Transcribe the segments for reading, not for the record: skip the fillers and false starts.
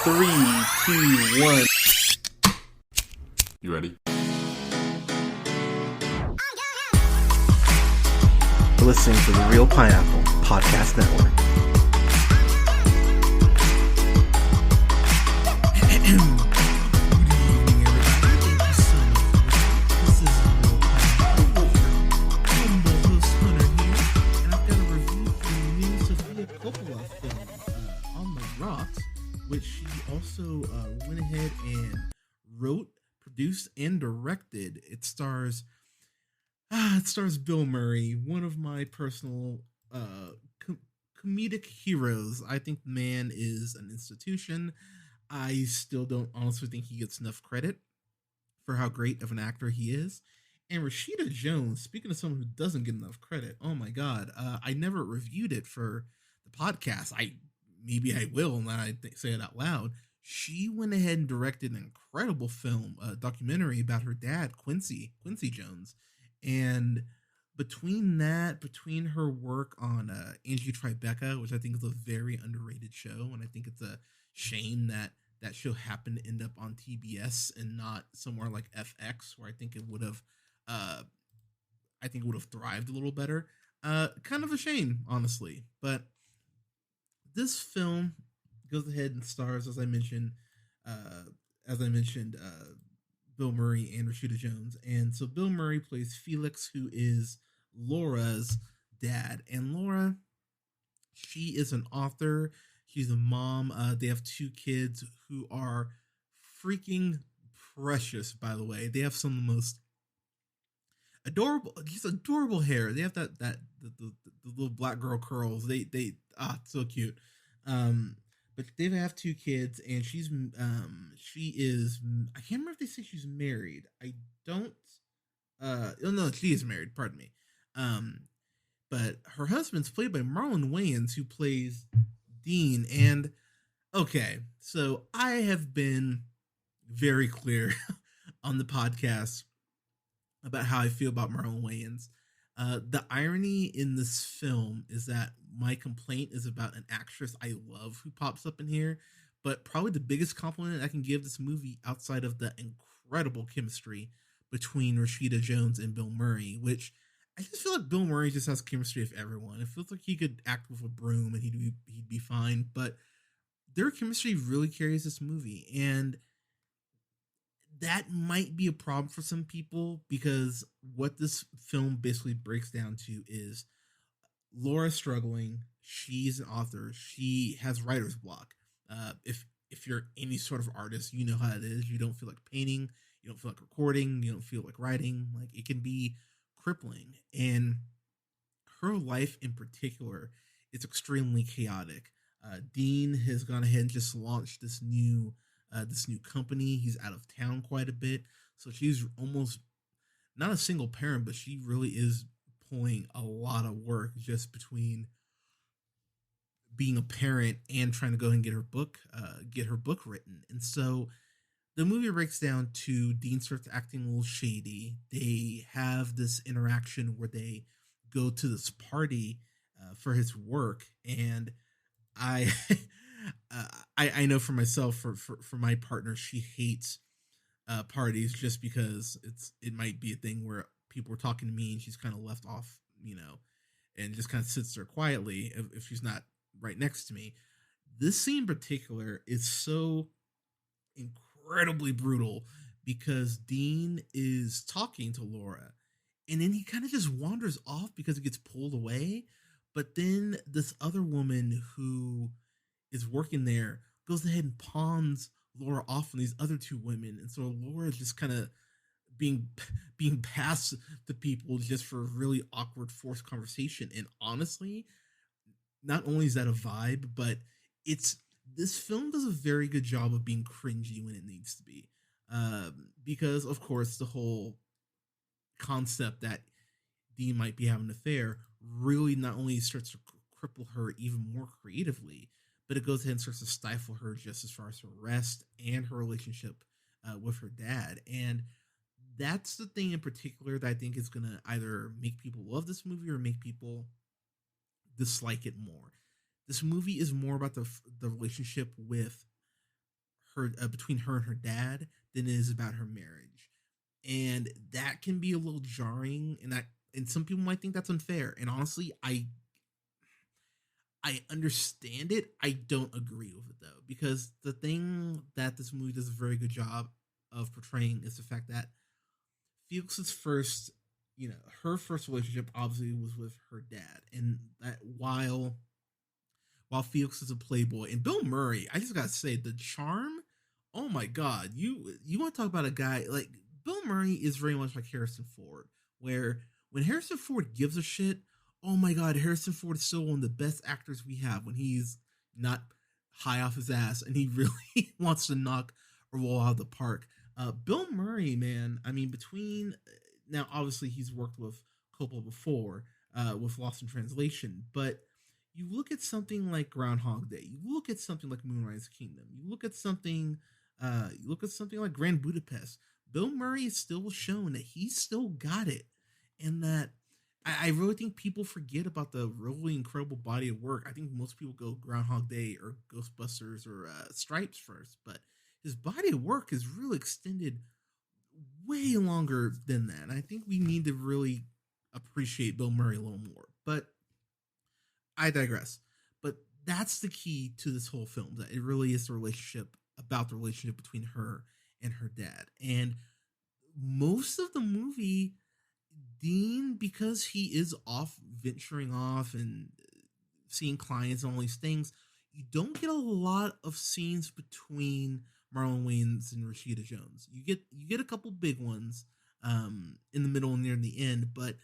Three, two, one. You ready? You're listening to the Real Pineapple Podcast Network. Which she also went ahead and wrote, produced, and directed. It stars Bill Murray, one of my personal comedic heroes. I think the man is an institution. I still don't honestly think he gets enough credit for how great of an actor he is. And Rashida Jones, speaking of someone who doesn't get enough credit, oh my god, I never reviewed it for the podcast. Maybe I will, and I say it out loud. She went ahead and directed an incredible film, a documentary about her dad, Quincy Jones. And between her work on Angie Tribeca, which I think is a very underrated show, and I think it's a shame that that show happened to end up on TBS and not somewhere like FX, where I think it would have thrived a little better. Kind of a shame, honestly, but this film goes ahead and stars, as I mentioned, Bill Murray and Rashida Jones. And so Bill Murray plays Felix, who is Laura's dad. And Laura, she is an author. She's a mom. They have two kids who are freaking precious, by the way. They have some of the most adorable hair. They have the little black girl curls. They so cute. But they have two kids, and she is, I can't remember if they say she's married. I don't no, she is married, pardon me. But her husband's played by Marlon Wayans, who plays Dean. And okay, so I have been very clear on the podcast about how I feel about Marlon Wayans. The irony in this film is that my complaint is about an actress I love who pops up in here, but probably the biggest compliment I can give this movie, outside of the incredible chemistry between Rashida Jones and Bill Murray, which I just feel like Bill Murray just has chemistry with everyone. It feels like he could act with a broom and he'd be fine, but their chemistry really carries this movie. And that might be a problem for some people, because what this film basically breaks down to is Laura struggling. She's an author. She has writer's block. If you're any sort of artist, you know how it is. You don't feel like painting. You don't feel like recording. You don't feel like writing. Like, it can be crippling. And her life in particular is extremely chaotic. Dean has gone ahead and just launched this new company. He's out of town quite a bit, so she's almost not a single parent, but she really is pulling a lot of work just between being a parent and trying to go and get her book written. And so the movie breaks down to Dean starts acting a little shady. They have this interaction where they go to this party for his work, and I I know for myself, for my partner, she hates parties just because it might be a thing where people are talking to me and she's kind of left off, and just kind of sits there quietly if she's not right next to me. This scene in particular is so incredibly brutal because Dean is talking to Laura, and then he kind of just wanders off because he gets pulled away. But then this other woman who is working there goes ahead and pawns Laura off on these other two women, and so Laura is just kind of being passed to people just for a really awkward, forced conversation. And honestly, not only is that a vibe, but this film does a very good job of being cringy when it needs to be, because of course the whole concept that Dean might be having an affair really not only starts to cripple her even more creatively, but it goes ahead and starts to stifle her just as far as her rest and her relationship with her dad. And that's the thing in particular that I think is going to either make people love this movie or make people dislike it more. This movie is more about the relationship with her between her and her dad than it is about her marriage, and that can be a little jarring. And some people might think that's unfair. And honestly, I understand it. I don't agree with it though, because the thing that this movie does a very good job of portraying is the fact that Felix's first, her first relationship obviously was with her dad, and that while Felix is a playboy, and Bill Murray, I just gotta say the charm. Oh my God, you want to talk about a guy like Bill Murray is very much like Harrison Ford, where when Harrison Ford gives a shit, oh my God, Harrison Ford is still one of the best actors we have when he's not high off his ass and he really wants to knock a roll out of the park. Bill Murray, man, I mean, between now obviously he's worked with Coppola before with Lost in Translation, but you look at something like Groundhog Day, you look at something like Moonrise Kingdom, you look at something like Grand Budapest. Bill Murray is still shown that he's still got it, and that I really think people forget about the really incredible body of work. I think most people go Groundhog Day or Ghostbusters or Stripes first, but his body of work is really extended way longer than that. And I think we need to really appreciate Bill Murray a little more. But I digress. But that's the key to this whole film, that it really is the relationship between her and her dad. And most of the movie, Dean, because he is off venturing off and seeing clients and all these things, you don't get a lot of scenes between Marlon Wayans and Rashida Jones. You get a couple big ones in the middle and near the end, but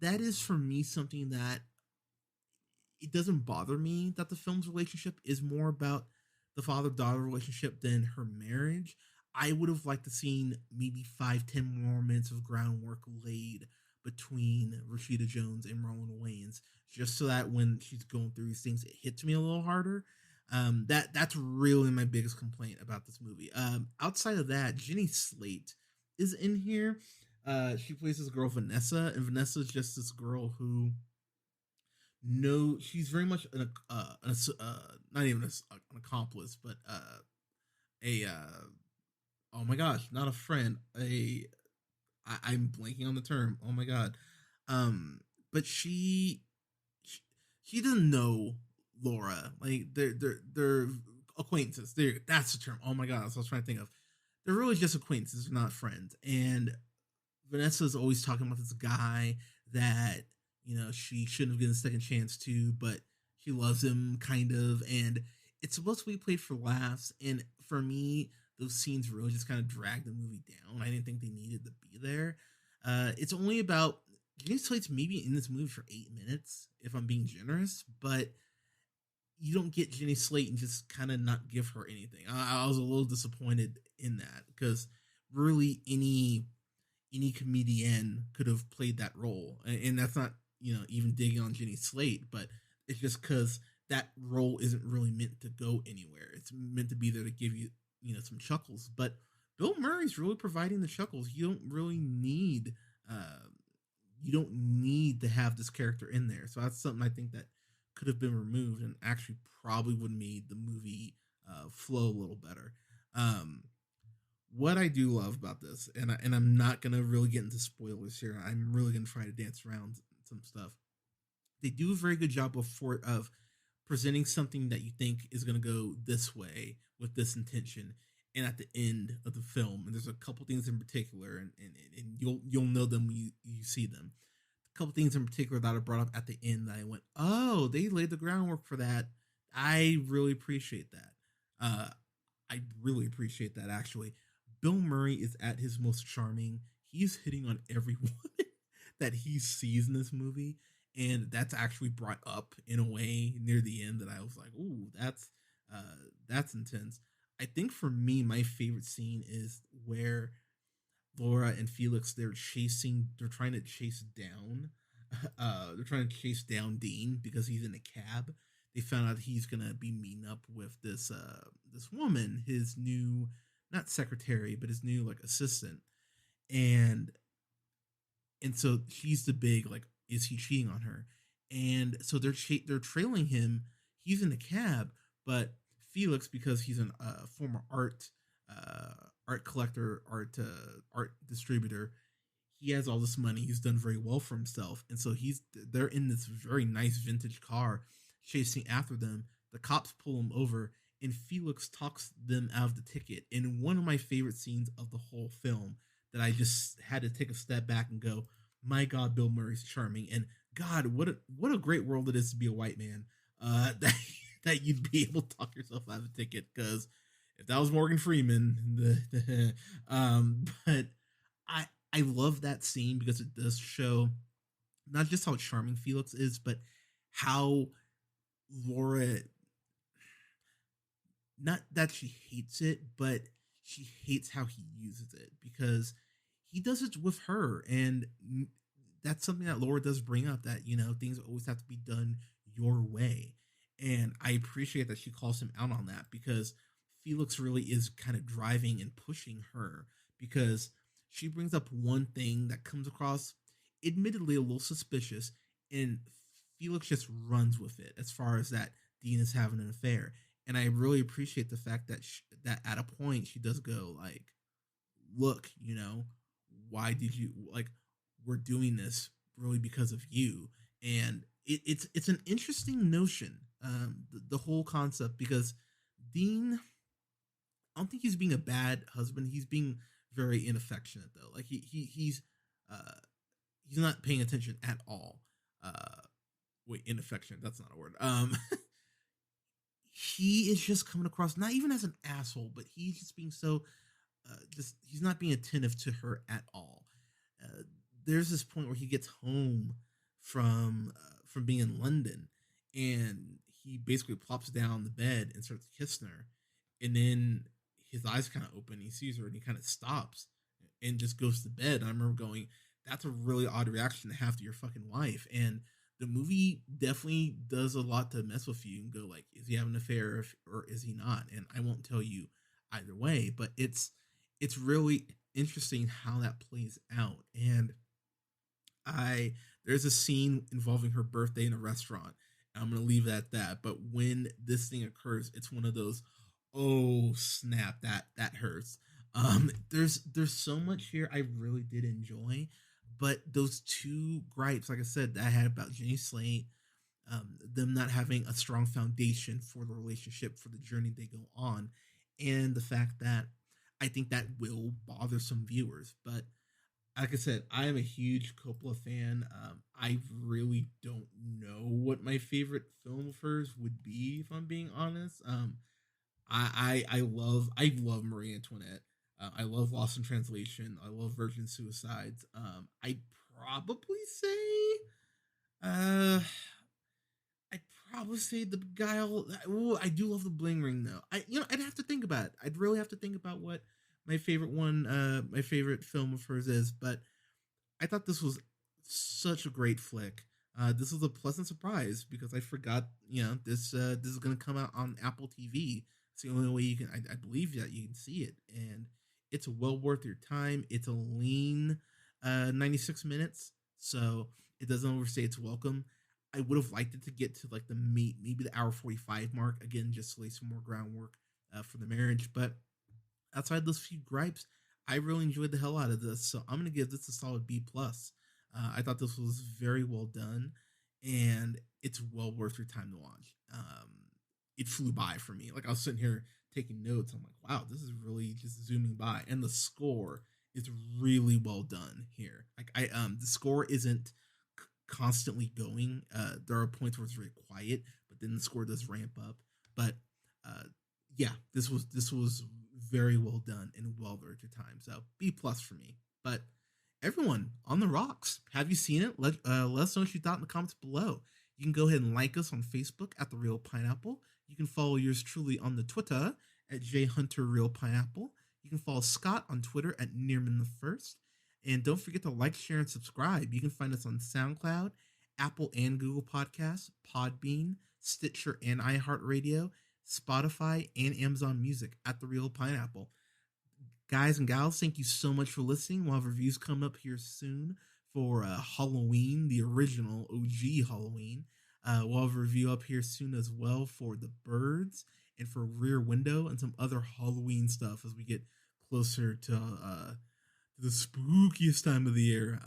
that is for me something that it doesn't bother me that the film's relationship is more about the father-daughter relationship than her marriage. I would have liked to seen maybe 5-10 more minutes of groundwork laid between Rashida Jones and Marlon Wayans, just so that when she's going through these things, it hits me a little harder. That's really my biggest complaint about this movie. Outside of that, Jenny Slate is in here. She plays this girl Vanessa, and Vanessa is just this girl who she's very much not even an accomplice, but a oh my gosh, not a friend, I'm blanking on the term. Oh my God. But she doesn't know Laura. Like they're acquaintances. That's the term. Oh my God, that's what I was trying to think of. They're really just acquaintances, they're not friends. And Vanessa's always talking about this guy that, she shouldn't have given a second chance to, but she loves him kind of, and it's supposed to be played for laughs. And for me, those scenes really just kind of drag the movie down. I didn't think they needed to be there. It's only about Jenny Slate's maybe in this movie for 8 minutes, if I'm being generous, but you don't get Jenny Slate and just kind of not give her anything. I was a little disappointed in that, because really any comedian could have played that role, and that's not even digging on Jenny Slate, but it's just because that role isn't really meant to go anywhere. It's meant to be there to give you some chuckles. But Bill Murray's really providing the chuckles. You don't really need to have this character in there. So that's something I think that could have been removed and actually probably would have made the movie flow a little better. What I do love about this, and I'm not gonna really get into spoilers here. I'm really gonna try to dance around some stuff. They do a very good job of presenting something that you think is gonna go this way with this intention, and at the end of the film, and there's a couple things in particular, and you'll know them when you see them. A couple things in particular that I brought up at the end that I went, oh, they laid the groundwork for that. I really appreciate that. I really appreciate that, actually. Bill Murray is at his most charming. He's hitting on every woman that he sees in this movie, and that's actually brought up in a way near the end that I was like, ooh, that's intense. I think for me, my favorite scene is where Laura and Felix, they're trying to chase down Dean because he's in a cab. They found out he's gonna be meeting up with this woman, his new, not secretary, but his new like assistant, and so she's the big like, is he cheating on her? And so they're trailing him. He's in a cab, but Felix, because he's a former art collector, art distributor, he has all this money. He's done very well for himself, and so they're in this very nice vintage car, chasing after them. The cops pull him over, and Felix talks them out of the ticket. In one of my favorite scenes of the whole film, that I just had to take a step back and go, "My God, Bill Murray's charming." And God, what a great world it is to be a white man. That that you'd be able to talk yourself out of a ticket, because if that was Morgan Freeman, but I love that scene because it does show not just how charming Felix is, but how Laura, not that she hates it, but she hates how he uses it, because he does it with her. And that's something that Laura does bring up, that, things always have to be done your way. And I appreciate that she calls him out on that, because Felix really is kind of driving and pushing her, because she brings up one thing that comes across admittedly a little suspicious, and Felix just runs with it as far as that Dean is having an affair. And I really appreciate the fact that that at a point she does go like, "Look, why did you, like, we're doing this really because of you." And it's an interesting notion, the whole concept, because Dean, I don't think he's being a bad husband. He's being very inaffectionate, though. Like he's not paying attention at all. Wait, inaffectionate, that's not a word. He is just coming across not even as an asshole, but he's just being so just he's not being attentive to her at all. There's this point where he gets home from being in London, and he basically plops down on the bed and starts kissing her, and then his eyes kind of open, he sees her, and he kind of stops and just goes to bed. And I remember going, "That's a really odd reaction to have to your fucking wife." And the movie definitely does a lot to mess with you and go like, is he having an affair or is he not? And I won't tell you either way, but it's really interesting how that plays out. And there's a scene involving her birthday in a restaurant. I'm gonna leave it at that. But when this thing occurs, it's one of those, oh snap, that hurts. There's so much here I really did enjoy, but those two gripes, like I said, that I had about Jenny Slate, them not having a strong foundation for the relationship, for the journey they go on, and the fact that I think that will bother some viewers. But like I said, I am a huge Coppola fan. I really don't know what my favorite film of hers would be, if I'm being honest. I love Marie Antoinette. I love Lost in Translation. I love Virgin Suicides. I'd probably say, uh, I'd probably say The Beguile. Ooh, I do love The Bling Ring though. I'd have to think about it. I'd really have to think about what my favorite film of hers is. But I thought this was such a great flick. This was a pleasant surprise because I forgot, this is gonna come out on Apple TV. It's the only way you can, I believe that you can see it, and it's well worth your time. It's a lean 96 minutes, so it doesn't overstay its welcome. I would have liked it to get to like the meat, maybe the hour 45 mark, again, just to lay some more groundwork for the marriage. But outside those few gripes, I really enjoyed the hell out of this, so I'm gonna give this a solid B plus. I thought this was very well done, and it's well worth your time to watch. It flew by for me. Like I was sitting here taking notes. I'm like, wow, this is really just zooming by, and the score is really well done here. Like the score isn't constantly going. There are points where it's very quiet, but then the score does ramp up. But yeah, this was very well done and well worth your time. So B plus for me. But everyone on the rocks, have you seen it? Let us know what you thought in the comments below. You can go ahead and like us on Facebook at The Real Pineapple. You can follow yours truly on the Twitter at jhunterrealpineapple. You can follow Scott on Twitter at Nearman1st. And don't forget to like, share, and subscribe. You can find us on SoundCloud, Apple and Google Podcasts, Podbean, Stitcher and iHeartRadio, Spotify, and Amazon Music at The Real Pineapple. Guys and gals, thank you so much for listening. We'll have reviews coming up here soon for Halloween, the original OG Halloween. We'll have a review up here soon as well for The Birds. and for Rear Window and some other Halloween stuff as we get closer to the spookiest time of the year,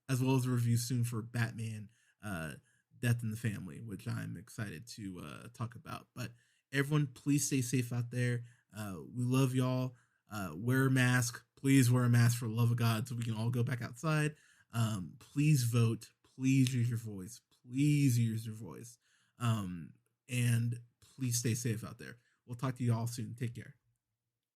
as well as a review soon for Batman Death in the Family, which I'm excited to talk about. But everyone, please stay safe out there. We love y'all. Wear a mask. Please wear a mask for the love of God so we can all go back outside. Please vote. Please use your voice. Please use your voice. And please stay safe out there. We'll talk to you all soon. Take care.